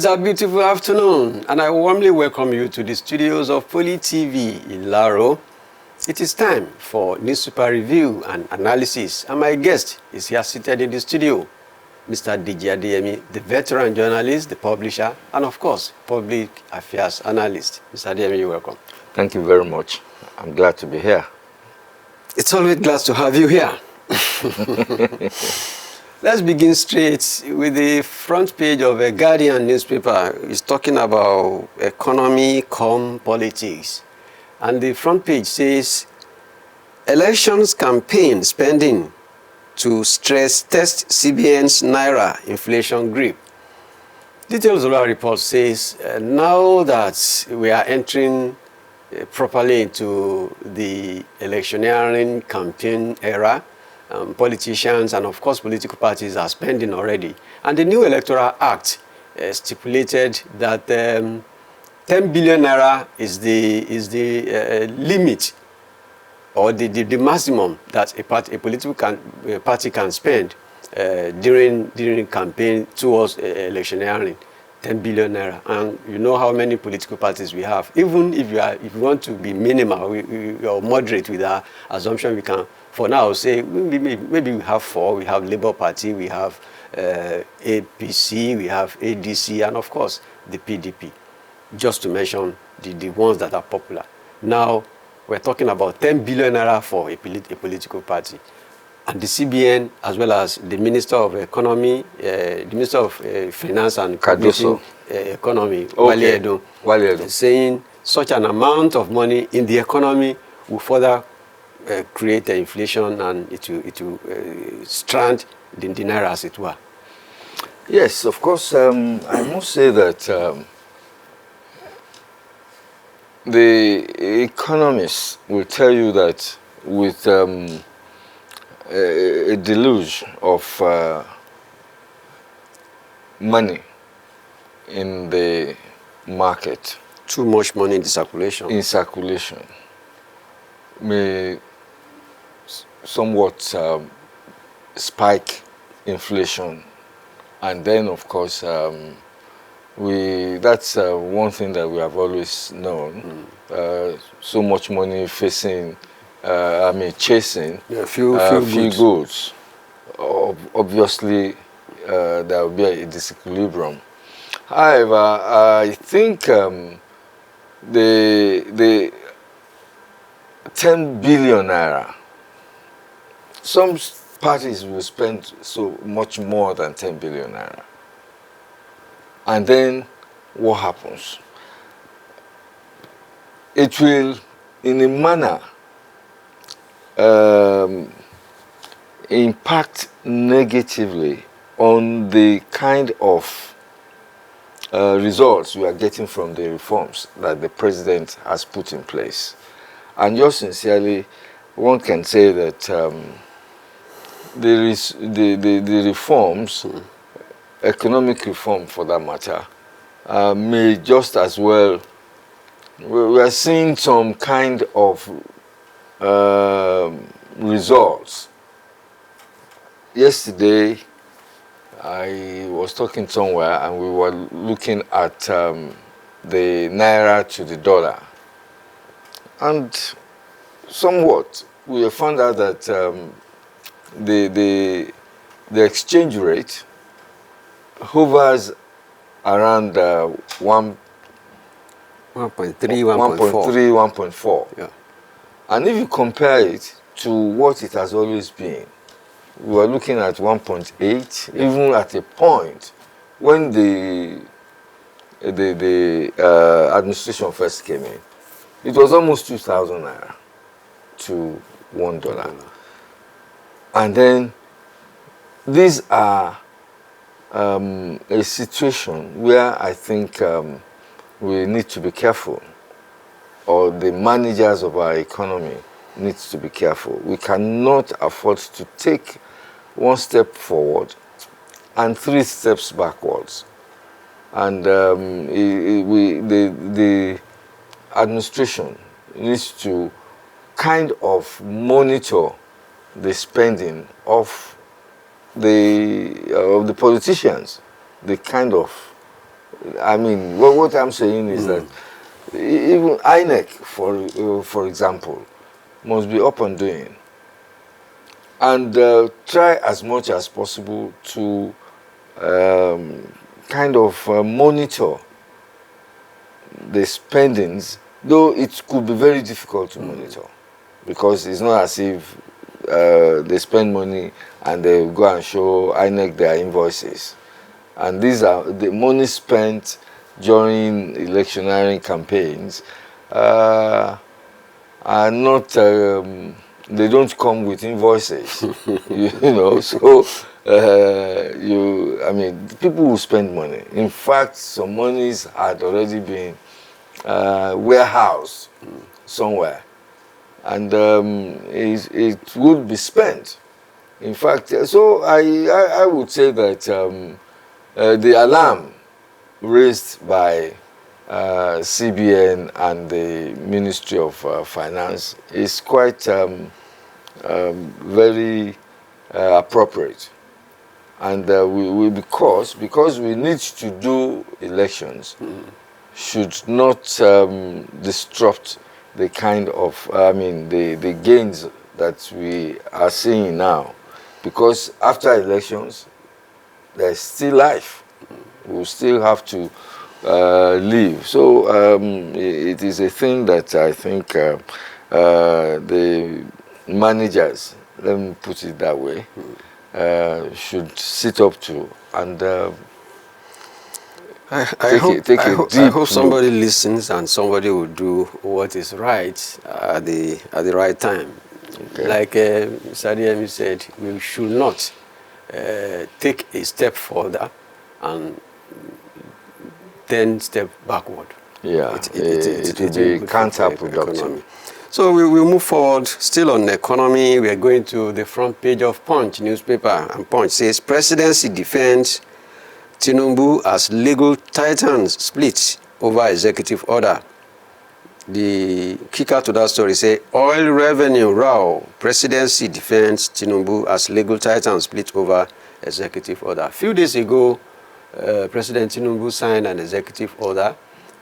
It's a beautiful afternoon, and I warmly welcome you to the studios of Poly TV in Laro. It is time for newspaper review and analysis, and my guest is here seated in the studio, Mr. Deji Adeyemi, the veteran journalist, the publisher, and of course, public affairs analyst. Mr. Adeyemi, you're welcome. Thank you very much. I'm glad to be here. It's always glad to have you here. Let's begin straight with the front page of a Guardian newspaper. It's talking about economy, politics. And the front page says, elections campaign spending to stress test CBN's Naira inflation grip. Details of our report says, now that we are entering properly into the electioneering campaign era, politicians and of course political parties are spending already. And the new Electoral Act stipulated that 10 billion naira is the limit or the maximum that a political party can spend during campaign towards electioneering. 10 billion naira, and you know how many political parties we have. Even if you want to be minimal or moderate with our assumption, we can for now say maybe we have 4. We have Labour Party, we have APC, we have ADC, and of course the PDP, just to mention the ones that are popular. Now we're talking about 10 billion naira for a political party. And the CBN, as well as the Minister of Economy, the Minister of Finance and Economy, Wale Edun, saying such an amount of money in the economy will further create inflation and it will strand the naira, as it were. Yes, of course. I must say that the economists will tell you that with a deluge of money in the market. Too much money in circulation. May somewhat spike inflation. And then, of course, that's one thing that we have always known. So much money chasing few goods. Obviously, there will be a disequilibrium. However, I think the 10 billion naira, some parties will spend so much more than 10 billion naira. And then what happens? It will, in a manner, impact negatively on the kind of results we are getting from the reforms that the president has put in place. And just sincerely, one can say that the reforms, economic reform for that matter, may just as well, we are seeing some kind of results. Yesterday, I was talking somewhere and we were looking at the naira to the dollar. And somewhat, we found out that the exchange rate hovers around 1.3, 1.4. Yeah. And if you compare it to what it has always been, we were looking at 1.8, even at a point when the administration first came in. It was almost 2,000 naira to $1. And then these are a situation where I think we need to be careful, or the managers of our economy need to be careful. We cannot afford to take one step forward and 3 steps backwards. And the administration needs to kind of monitor the spending of the politicians, the kind of I mean, what I'm saying is that even INEC, for example, must be up and doing, and try as much as possible to kind of monitor the spendings, though it could be very difficult to monitor, because it's not as if they spend money and they go and show INEC their invoices. And these are the money spent during electioneering campaigns are not, they don't come with invoices, you know, so I mean, people will spend money. In fact, some monies had already been warehoused somewhere, and it would be spent. In fact, so I would say that the alarm raised by CBN and the Ministry of Finance is quite very appropriate, and because we need to do elections, should not disrupt the kind of the gains that we are seeing now, because after elections there's still life. We'll still have to live. So it is a thing that I think the managers, let me put it that way, should sit up to, and I hope somebody listens and somebody will do what is right at the right time. Okay. Like Sadiemi said, we should not take a step further and then step backward. Yeah, it will be counterproductive. So we will move forward. Still on the economy, we are going to the front page of Punch newspaper, and Punch says presidency defends Tinubu as legal titans split over executive order. The kicker to that story say oil revenue row, presidency defends Tinubu as legal titans split over executive order. A few days ago, President Tinubu signed an executive order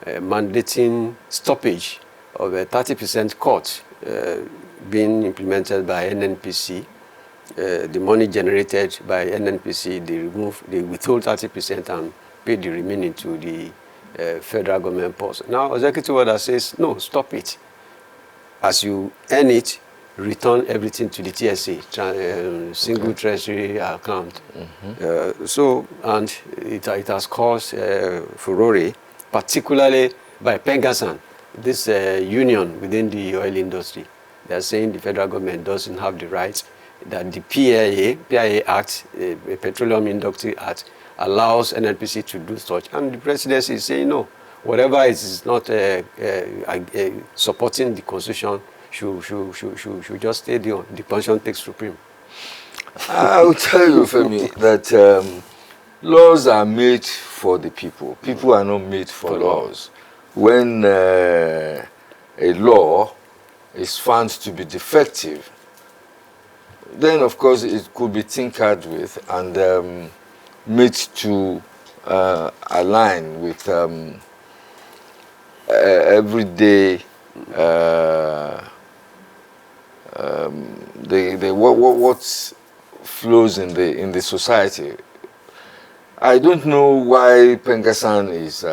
mandating stoppage of a 30% cut being implemented by NNPC. The money generated by NNPC, they withhold 30% and pay the remaining to the federal government post. Now, executive order says, no, stop it. As you earn it, return everything to the TSA, single treasury account. And it has caused furore, particularly by Pengasan, this union within the oil industry. They are saying the federal government doesn't have the right, that the PIA Act, Petroleum Industry Act, allows NNPC to do such. And the presidency is saying, no, whatever is not supporting the constitution should just stay there. The constitution takes supreme. I will tell you, Femi, that laws are made for the people. People are not made for laws. When a law is found to be defective, then of course it could be tinkered with and made to align with everyday what flows in the society. I don't know why Pengasan is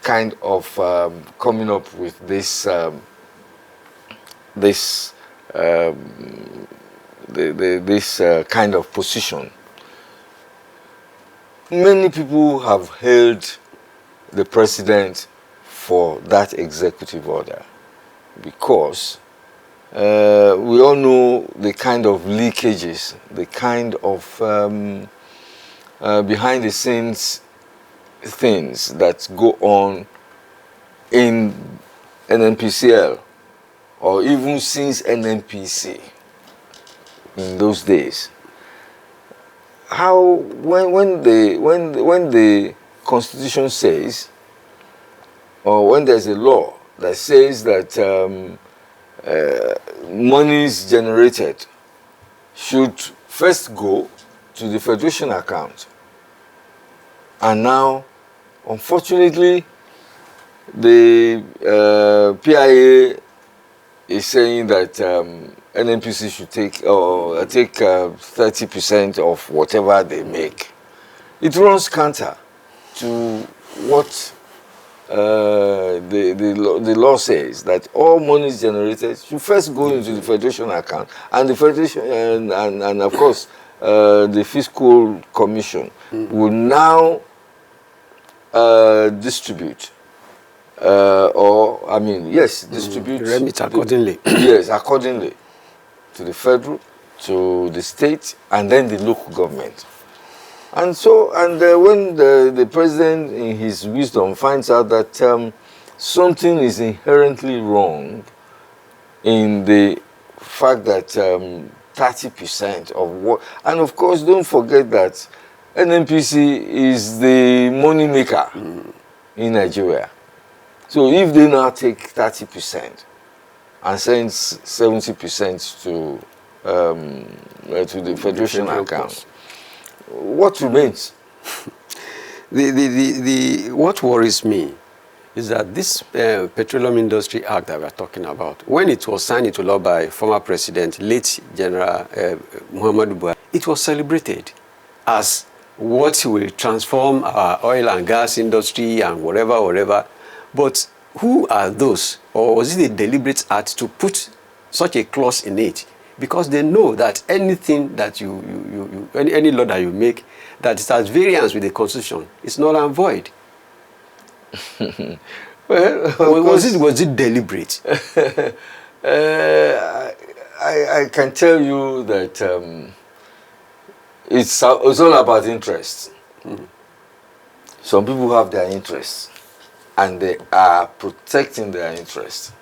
kind of coming up with this kind of position. Many people have hailed the president for that executive order because we all know the kind of leakages, the kind of behind the scenes things that go on in NNPCL, or even since NNPC in those days. How when the Constitution says, or when there's a law that says that monies generated should first go to the Federation account, And now, unfortunately, the PIA is saying that NNPC should take 30% of whatever they make. It runs counter to what the law says, that all monies generated should first go into the federation account, and the federation and of course the fiscal commission will now distribute distribute remit accordingly. Yes, accordingly to the federal, to the state, and then the local government. And so, when the president, in his wisdom, finds out that something is inherently wrong in the fact that 30% of what, and of course, don't forget that NNPC is the money maker in Nigeria. So if they now take 30% and send 70% to the federation account, what remains? What worries me is that this Petroleum Industry Act that we're talking about, when it was signed into law by former President, late General Muhammadu Buhari, it was celebrated as what will transform our oil and gas industry and whatever. But who are those? Or was it a deliberate act to put such a clause in it? Because they know that anything that any law that you make that is at variance with the Constitution is null and void. Well, was it deliberate? I can tell you that it's all about interest. Some people have their interests, and they are protecting their interests,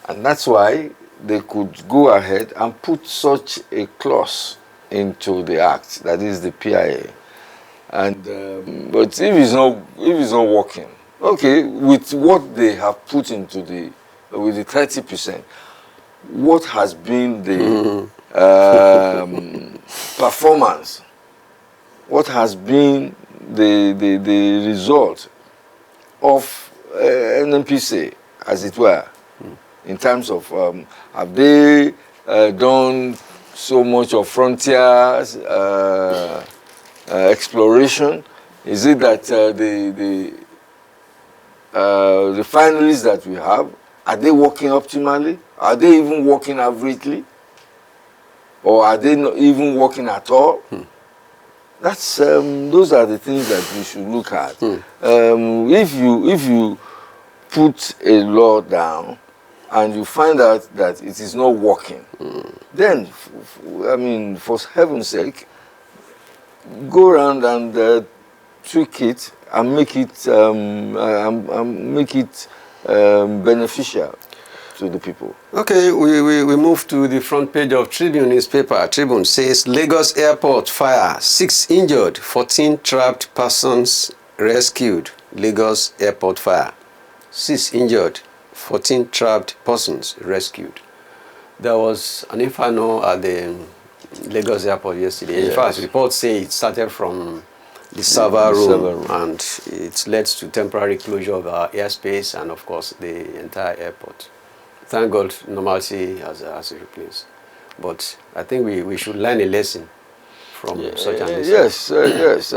and that's why they could go ahead and put such a clause into the act, that is the PIA. And but if it's not working, okay, with what they have put into with the 30%, what has been the performance? What has been the result of NNPC, as it were? In terms of have they done so much of frontiers exploration? Is it that the refineries that we have, are they working optimally? Are they even working averagely? Or are they not even working at all? That's those are the things that we should look at. If you put a law down and you find out that it is not working, then, for heaven's sake, go around and tweak it and make it beneficial to the people. Okay, we move to the front page of Tribune newspaper. Tribune says, Lagos airport fire, 6 injured, 14 trapped persons rescued. Lagos airport fire, 6 injured, 14 trapped persons rescued. There was an inferno at the Lagos airport yesterday. Yes. In fact, reports say it started from the server room, and it led to temporary closure of our airspace and, of course, the entire airport. Thank God normalcy has replaced. But I think we should learn a lesson from such an incident. Yes, yes.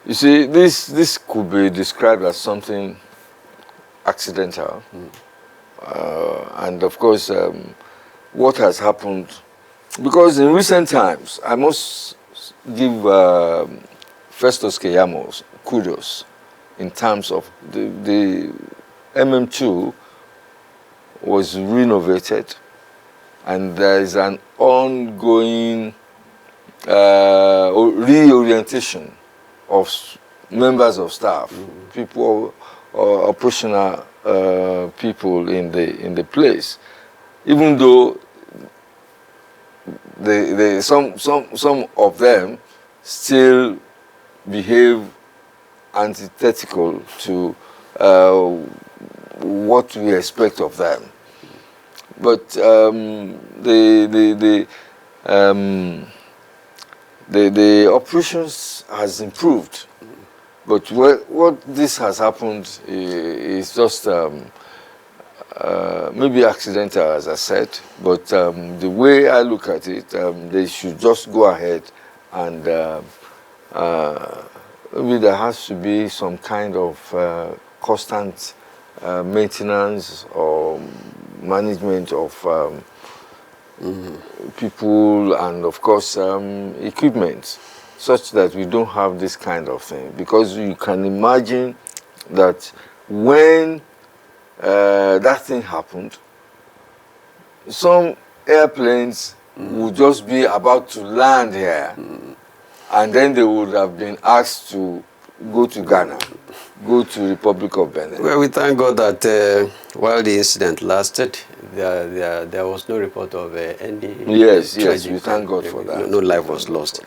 You see, this could be described as something accidental. And of course, what has happened, because in recent times, I must give Festus Keyamo kudos in terms of the MM2 was renovated, and there is an ongoing reorientation of members of staff, people, operational people in the place, even though some of them still behave antithetical to what we expect of them. But the operations has improved. But what this has happened is just maybe accidental, as I said. But the way I look at it, they should just go ahead and maybe there has to be some kind of constant maintenance or management of people and, of course, equipment, such that we don't have this kind of thing. Because you can imagine that when that thing happened, some airplanes would just be about to land here, and then they would have been asked to go to Ghana, go to Republic of Benin. Well, we thank God that while the incident lasted, there was no report of any Yes, we thank God for that. No life was lost.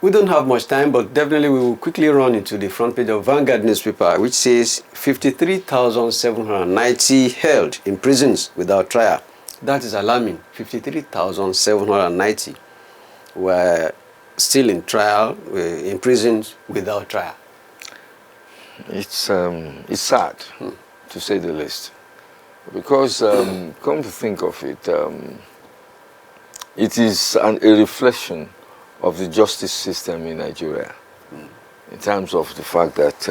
We don't have much time, but definitely we will quickly run into the front page of Vanguard newspaper, which says 53,790 held in prisons without trial. That is alarming. 53,790 were still in trial, in prisons without trial. It's sad, to say the least, because come to think of it, it is a reflection of the justice system in Nigeria, in terms of the fact that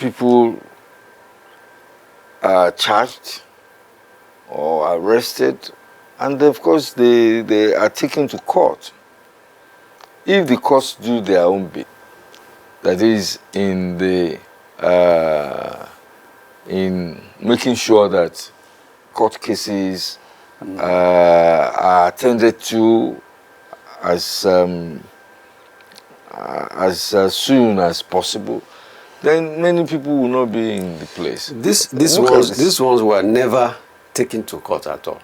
people are charged or arrested, and of course they are taken to court. If the courts do their own bit, that is in making sure that court cases are attended to as soon as possible, then many people will not be in the place. These ones were never taken to court at all,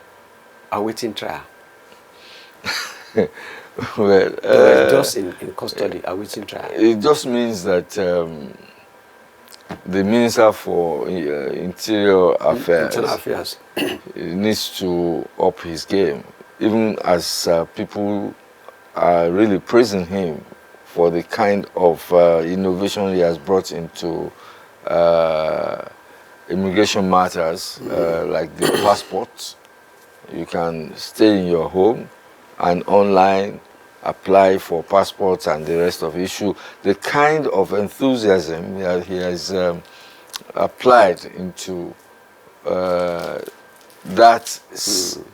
awaiting trial. Well, they were just in custody, awaiting trial. It just means that the Minister for Interior Affairs needs to up his game, even as people are really praising him for the kind of innovation he has brought into immigration matters, like the passports. You can stay in your home and online apply for passports and the rest of issue. The kind of enthusiasm he has applied into that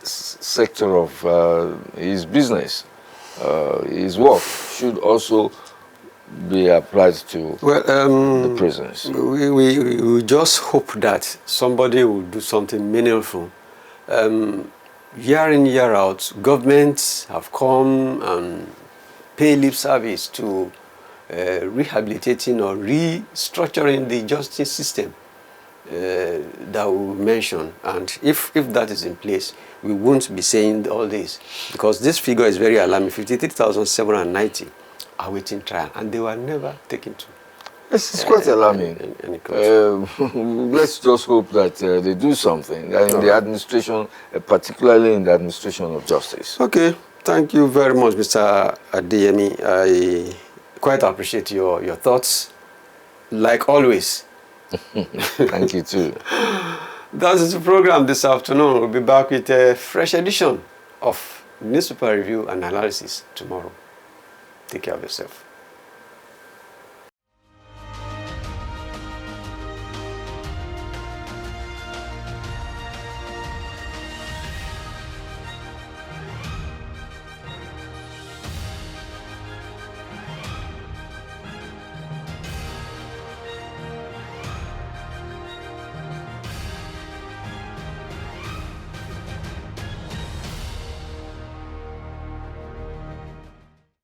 sector of his business, his work, should also be applied to the prisons. We just hope that somebody will do something meaningful. Year in, year out, governments have come and pay lip service to rehabilitating or restructuring the justice system that we mentioned. And if that is in place, we won't be saying all this, because this figure is very alarming. 53,790 are waiting trial, and they were never taken to. It's quite alarming. Let's just hope that they do something in the administration, particularly in the administration of justice. Okay, thank you very much, Mr. Adeyemi. I quite appreciate your thoughts, like always. Thank you too. That is the program this afternoon. We'll be back with a fresh edition of Newspaper Review and Analysis tomorrow. Take care of yourself.